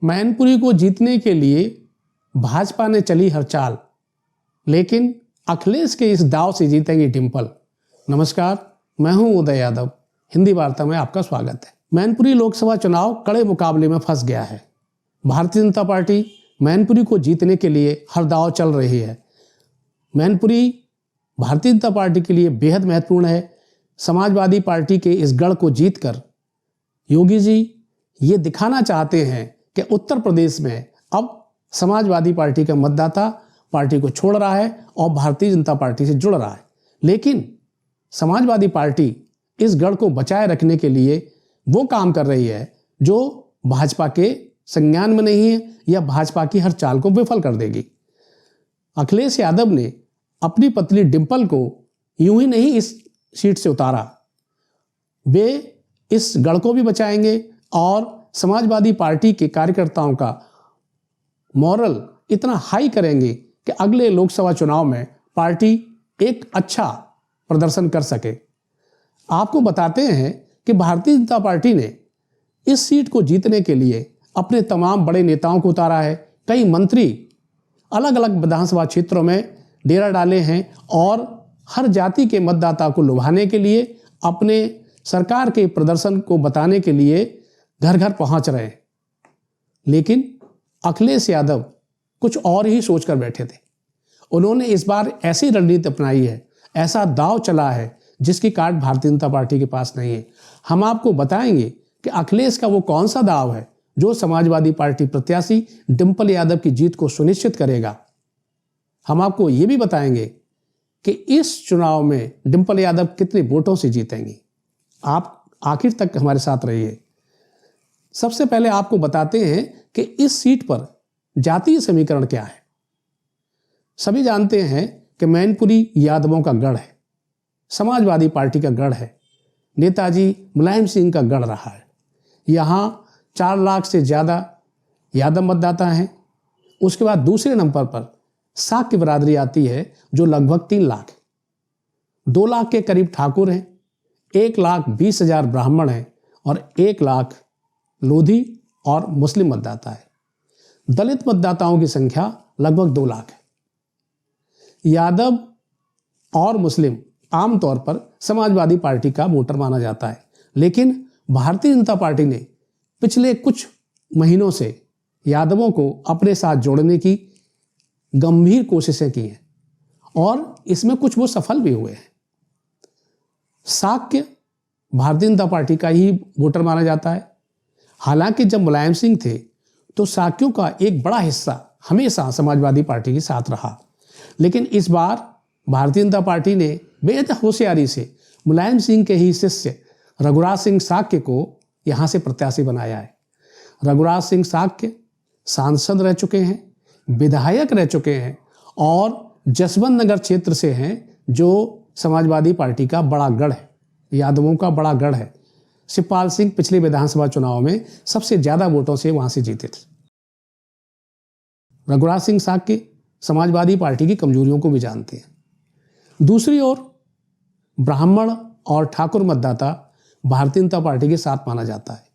मैनपुरी को जीतने के लिए भाजपा ने चली हर चाल, लेकिन अखिलेश के इस दाव से जीतेंगी डिंपल। नमस्कार, मैं हूं उदय यादव। हिंदी वार्ता में आपका स्वागत है। मैनपुरी लोकसभा चुनाव कड़े मुकाबले में फंस गया है। भारतीय जनता पार्टी मैनपुरी को जीतने के लिए हर दाव चल रही है। मैनपुरी भारतीय जनता पार्टी के लिए बेहद महत्वपूर्ण है। समाजवादी पार्टी के इस गढ़ को जीतकर योगी जी ये दिखाना चाहते हैं कि उत्तर प्रदेश में अब समाजवादी पार्टी का मतदाता पार्टी को छोड़ रहा है और भारतीय जनता पार्टी से जुड़ रहा है। लेकिन समाजवादी पार्टी इस गढ़ को बचाए रखने के लिए वो काम कर रही है जो भाजपा के संज्ञान में नहीं है या भाजपा की हर चाल को विफल कर देगी। अखिलेश यादव ने अपनी पत्नी डिंपल को यूं ही नहीं इस सीट से उतारा। वे इस गढ़ को भी बचाएंगे और समाजवादी पार्टी के कार्यकर्ताओं का मॉरल इतना हाई करेंगे कि अगले लोकसभा चुनाव में पार्टी एक अच्छा प्रदर्शन कर सके। आपको बताते हैं कि भारतीय जनता पार्टी ने इस सीट को जीतने के लिए अपने तमाम बड़े नेताओं को उतारा है। कई मंत्री अलग अलग विधानसभा क्षेत्रों में डेरा डाले हैं और हर जाति के मतदाता को लुभाने के लिए, अपने सरकार के प्रदर्शन को बताने के लिए घर घर पहुंच रहे हैं। लेकिन अखिलेश यादव कुछ और ही सोचकर बैठे थे। उन्होंने इस बार ऐसी रणनीति अपनाई है, ऐसा दांव चला है जिसकी कार्ड भारतीय जनता पार्टी के पास नहीं है। हम आपको बताएंगे कि अखिलेश का वो कौन सा दांव है जो समाजवादी पार्टी प्रत्याशी डिंपल यादव की जीत को सुनिश्चित करेगा। हम आपको ये भी बताएंगे कि इस चुनाव में डिंपल यादव कितने वोटों से जीतेंगी। आप आखिर तक हमारे साथ रहिए। सबसे पहले आपको बताते हैं कि इस सीट पर जातीय समीकरण क्या है। सभी जानते हैं कि मैनपुरी यादवों का गढ़ है, समाजवादी पार्टी का गढ़ है, नेताजी मुलायम सिंह का गढ़ रहा है। यहाँ 4 लाख से ज़्यादा यादव मतदाता हैं। उसके बाद दूसरे नंबर पर साक्य बिरादरी आती है जो लगभग 3 लाख है। 2 लाख के करीब ठाकुर हैं, 1,20,000 ब्राह्मण हैं और 1 लाख लोधी और मुस्लिम मतदाता है। दलित मतदाताओं की संख्या लगभग 2 लाख है। यादव और मुस्लिम आमतौर पर समाजवादी पार्टी का वोटर माना जाता है, लेकिन भारतीय जनता पार्टी ने पिछले कुछ महीनों से यादवों को अपने साथ जोड़ने की गंभीर कोशिशें की हैं और इसमें कुछ वो सफल भी हुए हैं। साक्य भारतीय जनता पार्टी का ही वोटर माना जाता है। हालांकि जब मुलायम सिंह थे तो साक्यों का एक बड़ा हिस्सा हमेशा समाजवादी पार्टी के साथ रहा, लेकिन इस बार भारतीय जनता पार्टी ने बेहद होशियारी से मुलायम सिंह के ही शिष्य रघुराज सिंह साक्य को यहाँ से प्रत्याशी बनाया है। रघुराज सिंह साक्य सांसद रह चुके हैं, विधायक रह चुके हैं और जसवंत नगर क्षेत्र से हैं जो समाजवादी पार्टी का बड़ा गढ़ है, यादवों का बड़ा गढ़ है। शिवपाल सिंह पिछले विधानसभा चुनाव में सबसे ज्यादा वोटों से वहां से जीते थे। रघुराज सिंह साक्य समाजवादी पार्टी की कमजोरियों को भी जानते हैं। दूसरी ओर ब्राह्मण और ठाकुर मतदाता भारतीय जनता पार्टी के साथ माना जाता है।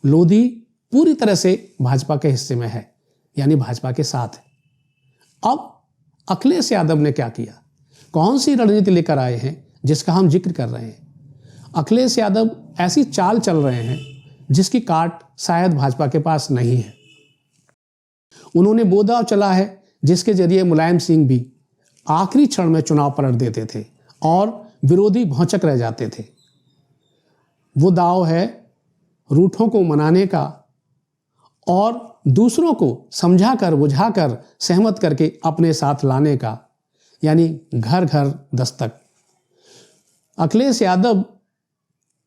लोधी पूरी तरह से भाजपा के हिस्से में है, यानी भाजपा के साथ है। अब अखिलेश यादव ने क्या किया, कौन सी रणनीति लेकर आए हैं जिसका हम जिक्र कर रहे हैं। अखिलेश यादव ऐसी चाल चल रहे हैं जिसकी काट शायद भाजपा के पास नहीं है। उन्होंने वो दांव चला है जिसके जरिए मुलायम सिंह भी आखिरी क्षण में चुनाव पलट देते थे और विरोधी भौचक रह जाते थे। वो दांव है रूठों को मनाने का और दूसरों को समझाकर बुझाकर सहमत करके अपने साथ लाने का, यानी घर घर दस्तक। अखिलेश यादव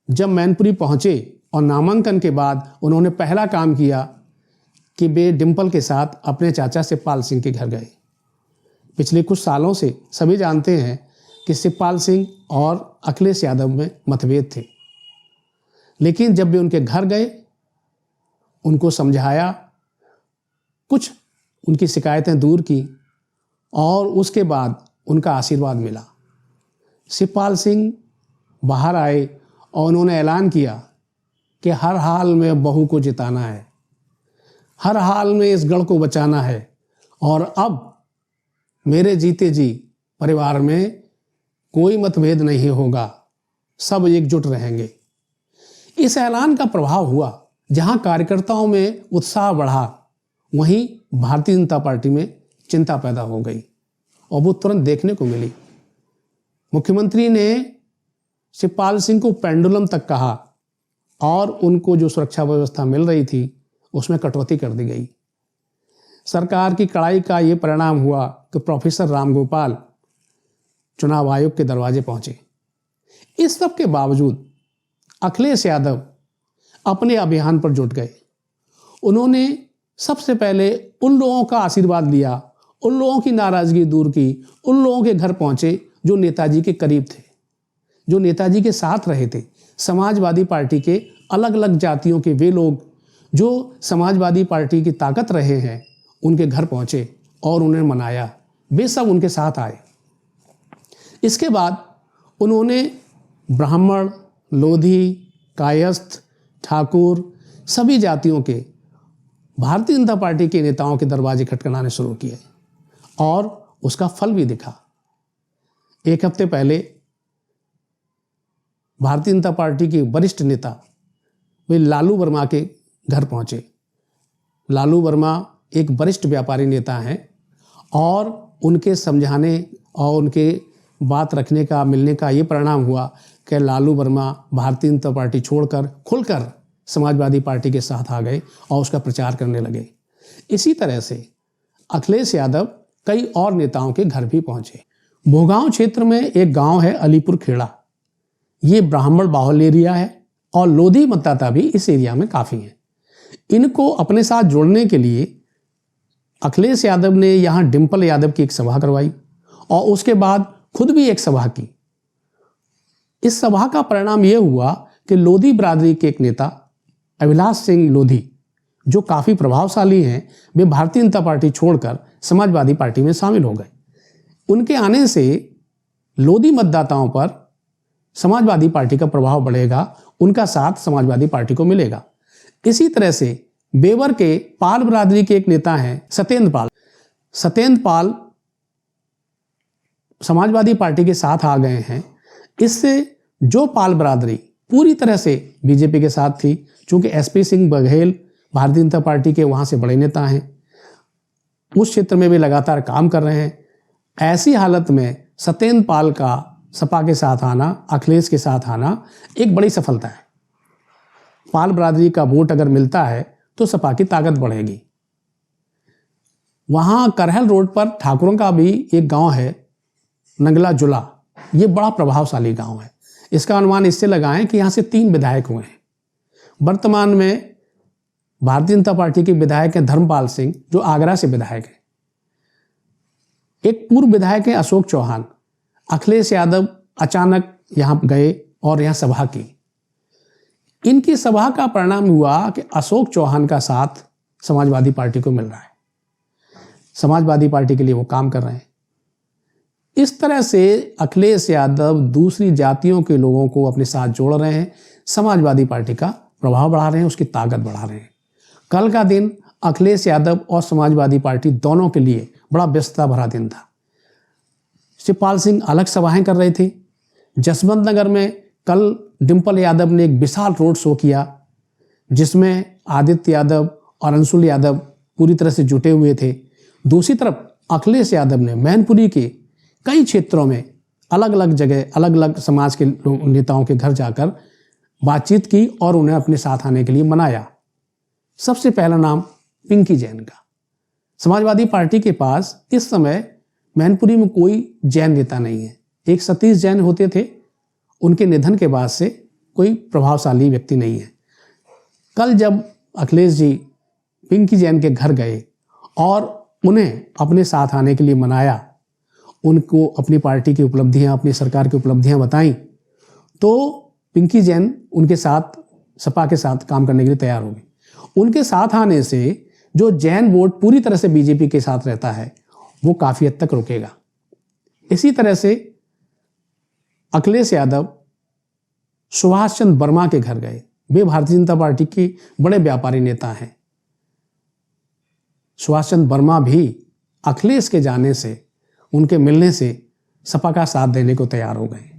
जब मैनपुरी पहुंचे और नामांकन के बाद उन्होंने पहला काम किया कि वे डिंपल के साथ अपने चाचा शिवपाल सिंह के घर गए। पिछले कुछ सालों से सभी जानते हैं कि शिवपाल सिंह और अखिलेश यादव में मतभेद थे, लेकिन जब वे उनके घर गए, उनको समझाया, कुछ उनकी शिकायतें दूर की और उसके बाद उनका आशीर्वाद मिला। शिवपाल सिंह बाहर आए और उन्होंने ऐलान किया कि हर हाल में बहू को जिताना है। हर हाल में इस गढ़ को बचाना है और अब मेरे जीते जी परिवार में कोई मतभेद नहीं होगा, सब एकजुट रहेंगे। इस ऐलान का प्रभाव हुआ। जहां कार्यकर्ताओं में उत्साह बढ़ा, वहीं भारतीय जनता पार्टी में चिंता पैदा हो गई और वो तुरंत देखने को मिली। मुख्यमंत्री ने शिवपाल सिंह को पेंडुलम तक कहा और उनको जो सुरक्षा व्यवस्था मिल रही थी उसमें कटौती कर दी गई। सरकार की कड़ाई का ये परिणाम हुआ कि प्रोफेसर रामगोपाल चुनाव आयोग के दरवाजे पहुंचे। इस सब के बावजूद अखिलेश यादव अपने अभियान पर जुट गए। उन्होंने सबसे पहले उन लोगों का आशीर्वाद लिया, उन लोगों की नाराजगी दूर की, उन लोगों के घर पहुंचे जो नेताजी के करीब थे, जो नेताजी के साथ रहे थे। समाजवादी पार्टी के अलग अलग जातियों के वे लोग जो समाजवादी पार्टी की ताकत रहे हैं, उनके घर पहुंचे और उन्हें मनाया। वे सब उनके साथ आए। इसके बाद उन्होंने ब्राह्मण, लोधी, कायस्थ, ठाकुर सभी जातियों के भारतीय जनता पार्टी के नेताओं के दरवाजे खटखटाने शुरू किए और उसका फल भी दिखा। एक हफ्ते पहले भारतीय जनता पार्टी के वरिष्ठ नेता वे लालू वर्मा के घर पहुंचे। लालू वर्मा एक वरिष्ठ व्यापारी नेता हैं और उनके समझाने और उनके बात रखने का, मिलने का ये परिणाम हुआ कि लालू वर्मा भारतीय जनता पार्टी छोड़कर खुलकर समाजवादी पार्टी के साथ आ गए और उसका प्रचार करने लगे। इसी तरह से अखिलेश यादव कई और नेताओं के घर भी पहुंचे। भोगांव क्षेत्र में एक गांव है अलीपुर खेड़ा। ये ब्राह्मण बाहुल एरिया है और लोधी मतदाता भी इस एरिया में काफ़ी हैं। इनको अपने साथ जोड़ने के लिए अखिलेश यादव ने यहाँ डिम्पल यादव की एक सभा करवाई और उसके बाद खुद भी एक सभा की। इस सभा का परिणाम यह हुआ कि लोधी बिरादरी के एक नेता अभिलाष सिंह लोधी, जो काफ़ी प्रभावशाली हैं, वे भारतीय जनता पार्टी छोड़कर समाजवादी पार्टी में शामिल हो गए। उनके आने से लोधी मतदाताओं पर समाजवादी पार्टी का प्रभाव बढ़ेगा, उनका साथ समाजवादी पार्टी को मिलेगा। इसी तरह से बेवर के पाल बिरादरी के एक नेता हैं सत्येंद्र पाल। सत्येंद्र पाल समाजवादी पार्टी के साथ आ गए हैं। इससे जो पाल बिरादरी पूरी तरह से बीजेपी के साथ थी, चूंकि एसपी सिंह बघेल भारतीय जनता पार्टी के वहाँ से बड़े नेता हैं, उस क्षेत्र में भी लगातार काम कर रहे हैं। ऐसी हालत में सत्येंद्र पाल का सपा के साथ आना, अखिलेश के साथ आना एक बड़ी सफलता है। पाल बिरादरी का वोट अगर मिलता है तो सपा की ताकत बढ़ेगी। वहाँ करहल रोड पर ठाकुरों का भी एक गांव है नंगला जुला। ये बड़ा प्रभावशाली गांव है। इसका अनुमान इससे लगाएं कि यहाँ से 3 विधायक हुए हैं। वर्तमान में भारतीय जनता पार्टी के विधायक हैं धर्मपाल सिंह, जो आगरा से विधायक हैं। एक पूर्व विधायक है अशोक चौहान। अखिलेश यादव अचानक यहाँ गए और यहाँ सभा की। इनकी सभा का परिणाम हुआ कि अशोक चौहान का साथ समाजवादी पार्टी को मिल रहा है। समाजवादी पार्टी के लिए वो काम कर रहे हैं। इस तरह से अखिलेश यादव दूसरी जातियों के लोगों को अपने साथ जोड़ रहे हैं, समाजवादी पार्टी का प्रभाव बढ़ा रहे हैं, उसकी ताकत बढ़ा रहे हैं। कल का दिन अखिलेश यादव और समाजवादी पार्टी दोनों के लिए बड़ा व्यस्तता भरा दिन था। शिवपाल सिंह अलग सभाएं कर रहे थे। जसवंत नगर में कल डिम्पल यादव ने एक विशाल रोड शो किया, जिसमें आदित्य यादव और अंशुल यादव पूरी तरह से जुटे हुए थे। दूसरी तरफ अखिलेश यादव ने मैनपुरी के कई क्षेत्रों में अलग अलग जगह अलग अलग समाज के नेताओं के घर जाकर बातचीत की और उन्हें अपने साथ आने के लिए मनाया। सबसे पहला नाम पिंकी जैन का। समाजवादी पार्टी के पास इस समय मैनपुरी में कोई जैन नेता नहीं है। एक सतीश जैन होते थे, उनके निधन के बाद से कोई प्रभावशाली व्यक्ति नहीं है। कल जब अखिलेश जी पिंकी जैन के घर गए और उन्हें अपने साथ आने के लिए मनाया, उनको अपनी पार्टी की उपलब्धियां, अपनी सरकार की उपलब्धियां बताई, तो पिंकी जैन उनके साथ सपा के साथ काम करने के लिए तैयार हो गई। उनके साथ आने से जो जैन वोट पूरी तरह से बीजेपी के साथ रहता है, वो काफ़ी हद तक रुकेगा। इसी तरह से अखिलेश यादव सुभाष चंद्र वर्मा के घर गए। वे भारतीय जनता पार्टी के बड़े व्यापारी नेता हैं। सुभाष चंद्र वर्मा भी अखिलेश के जाने से, उनके मिलने से सपा का साथ देने को तैयार हो गए।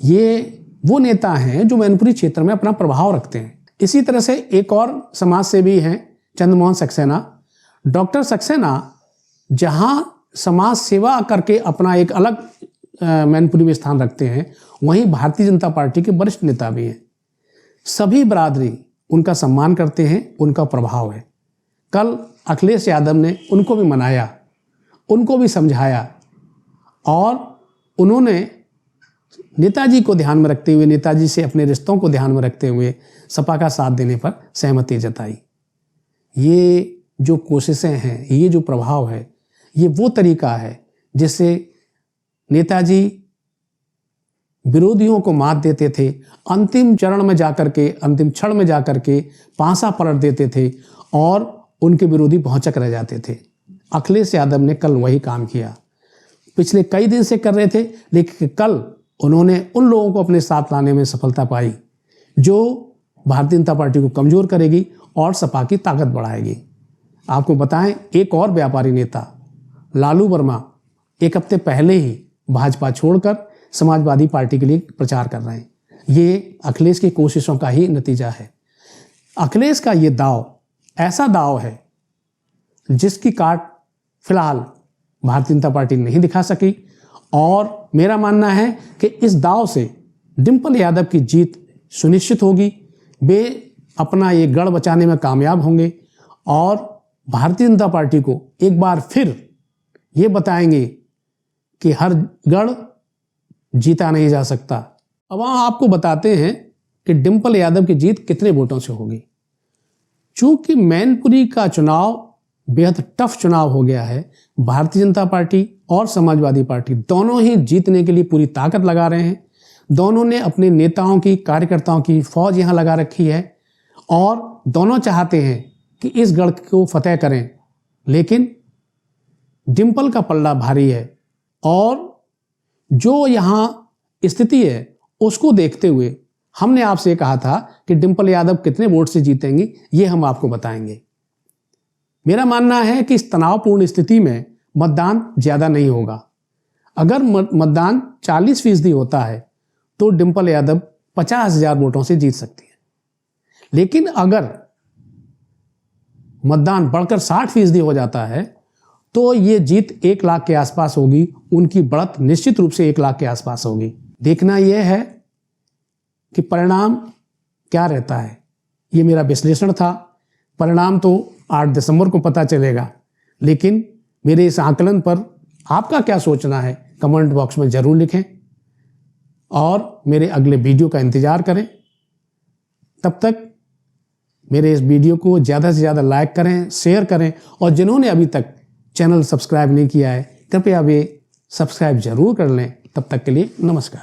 ये वो नेता हैं जो मैनपुरी क्षेत्र में अपना प्रभाव रखते हैं। इसी तरह से एक और समाज सेवी हैं चंद्रमोहन सक्सेना। डॉक्टर सक्सेना जहां समाज सेवा करके अपना एक अलग मैनपुरी में स्थान रखते हैं, वहीं भारतीय जनता पार्टी के वरिष्ठ नेता भी हैं। सभी बरादरी उनका सम्मान करते हैं, उनका प्रभाव है। कल अखिलेश यादव ने उनको भी मनाया, उनको भी समझाया और उन्होंने नेताजी को ध्यान में रखते हुए, नेताजी से अपने रिश्तों को ध्यान में रखते हुए सपा का साथ देने पर सहमति जताई। ये जो कोशिशें हैं, ये जो प्रभाव है, ये वो तरीका है जिससे नेताजी विरोधियों को मात देते थे, अंतिम चरण में जाकर के, अंतिम क्षण में जाकर के पांसा पलट देते थे और उनके विरोधी भौचक रह जाते थे। अखिलेश यादव ने कल वही काम किया। पिछले कई दिन से कर रहे थे, लेकिन कल उन्होंने उन लोगों को अपने साथ लाने में सफलता पाई जो भारतीय जनता पार्टी को कमजोर करेगी और सपा की ताकत बढ़ाएगी। आपको बताएं, एक और व्यापारी नेता लालू वर्मा एक हफ्ते पहले ही भाजपा छोड़कर समाजवादी पार्टी के लिए प्रचार कर रहे हैं। ये अखिलेश की कोशिशों का ही नतीजा है। अखिलेश का ये दांव ऐसा दांव है जिसकी काट फिलहाल भारतीय जनता पार्टी नहीं दिखा सकी और मेरा मानना है कि इस दांव से डिंपल यादव की जीत सुनिश्चित होगी। वे अपना ये गढ़ बचाने में कामयाब होंगे और भारतीय जनता पार्टी को एक बार फिर ये बताएंगे कि हर गढ़ जीता नहीं जा सकता। अब आपको बताते हैं कि डिंपल यादव की जीत कितने वोटों से होगी। चूंकि मैनपुरी का चुनाव बेहद टफ चुनाव हो गया है, भारतीय जनता पार्टी और समाजवादी पार्टी दोनों ही जीतने के लिए पूरी ताकत लगा रहे हैं। दोनों ने अपने नेताओं की, कार्यकर्ताओं की फौज यहां लगा रखी है और दोनों चाहते हैं कि इस गढ़ को फतेह करें। लेकिन डिंपल का पल्ला भारी है और जो यहां स्थिति है उसको देखते हुए हमने आपसे कहा था कि डिंपल यादव कितने वोट से जीतेंगी, ये हम आपको बताएंगे। मेरा मानना है कि इस तनावपूर्ण स्थिति में मतदान ज्यादा नहीं होगा। अगर मतदान 40% होता है तो डिंपल यादव 50,000 वोटों से जीत सकती है। लेकिन अगर मतदान बढ़कर 60% हो जाता है तो ये जीत 1 लाख के आसपास होगी। उनकी बढ़त निश्चित रूप से 1 लाख के आसपास होगी। देखना यह है कि परिणाम क्या रहता है। ये मेरा विश्लेषण था। परिणाम तो 8 दिसंबर को पता चलेगा, लेकिन मेरे इस आकलन पर आपका क्या सोचना है कमेंट बॉक्स में जरूर लिखें और मेरे अगले वीडियो का इंतजार करें। तब तक मेरे इस वीडियो को ज़्यादा से ज़्यादा लाइक करें, शेयर करें और जिन्होंने अभी तक चैनल सब्सक्राइब नहीं किया है कृपया वे सब्सक्राइब जरूर कर लें। तब तक के लिए नमस्कार।